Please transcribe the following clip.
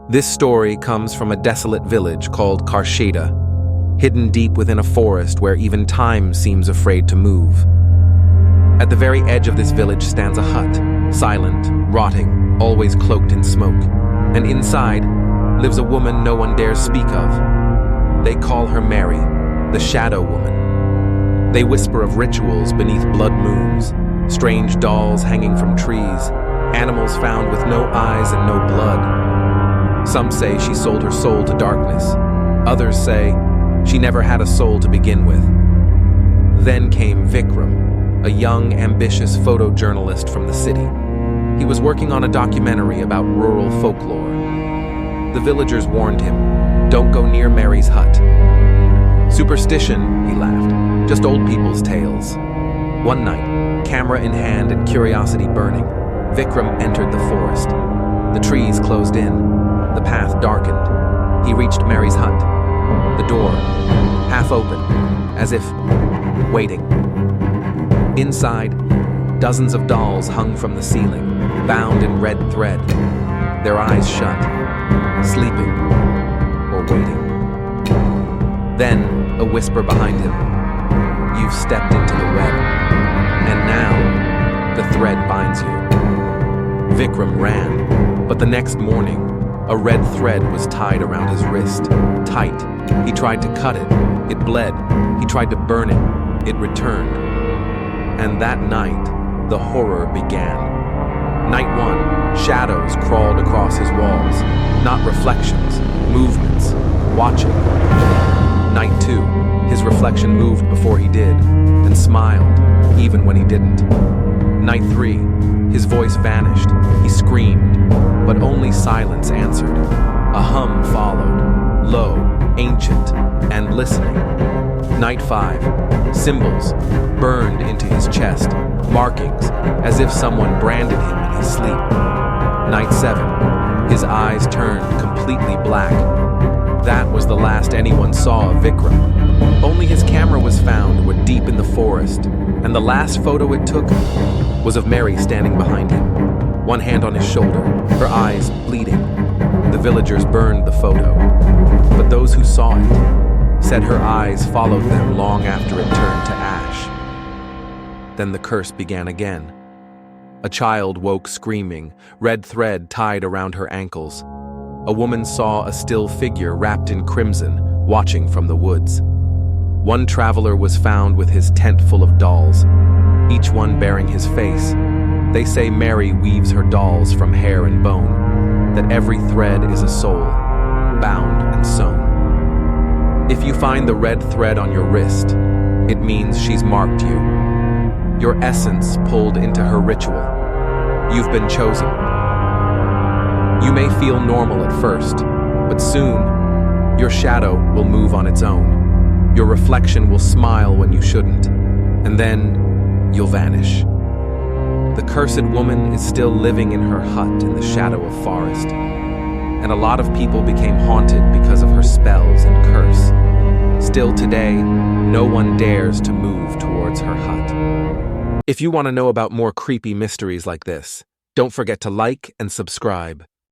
This story comes from a desolate village called Karsheda, hidden deep within a forest where even time seems afraid to move. At the very edge of this village stands a hut, silent, rotting, always cloaked in smoke. And inside lives a woman no one dares speak of. They call her Merri, the Shadow Woman. They whisper of rituals beneath blood moons, strange dolls hanging from trees, animals found with no eyes and no blood. Some say she sold her soul to darkness. Others say she never had a soul to begin with. Then came Vikram, a young, ambitious photojournalist from the city. He was working on a documentary about rural folklore. The villagers warned him, "Don't go near Merri's hut." "Superstition," he laughed, "just old people's tales." One night, camera in hand and curiosity burning, Vikram entered the forest. The trees closed in, the path darkened. He reached Merri's hut. The door, half open, as if waiting. Inside, dozens of dolls hung from the ceiling, bound in red thread, their eyes shut, sleeping or waiting. Then, a whisper behind him, "You've stepped into the web, and now the thread binds you." Vikram ran, but the next morning, a red thread was tied around his wrist, tight. He tried to cut it. It bled. He tried to burn it. It returned. And that night, the horror began. Night 1, shadows crawled across his walls. Not reflections, movements, watching. Night 2, his reflection moved before he did, and smiled, even when he didn't. Night 3, his voice vanished. He screamed, but only silence answered. A hum followed, low, ancient, and listening. Night 5, symbols burned into his chest, markings as if someone branded him in his sleep. Night 7, his eyes turned completely black. That was the last anyone saw of Vikram. Only his camera was found deep in the forest, and the last photo it took was of Merri standing behind him, one hand on his shoulder, her eyes bleeding. The villagers burned the photo, but those who saw it said her eyes followed them long after it turned to ash. Then the curse began again. A child woke screaming, red thread tied around her ankles. A woman saw a still figure wrapped in crimson, watching from the woods. One traveler was found with his tent full of dolls, each one bearing his face. They say Merri weaves her dolls from hair and bone, that every thread is a soul, bound and sewn. If you find the red thread on your wrist, it means she's marked you. Your essence pulled into her ritual. You've been chosen. You may feel normal at first, but soon, your shadow will move on its own. Your reflection will smile when you shouldn't, and then you'll vanish. The cursed woman is still living in her hut in the shadow of forest, and a lot of people became haunted because of her spells and curse. Still today, no one dares to move towards her hut. If you want to know about more creepy mysteries like this, don't forget to like and subscribe.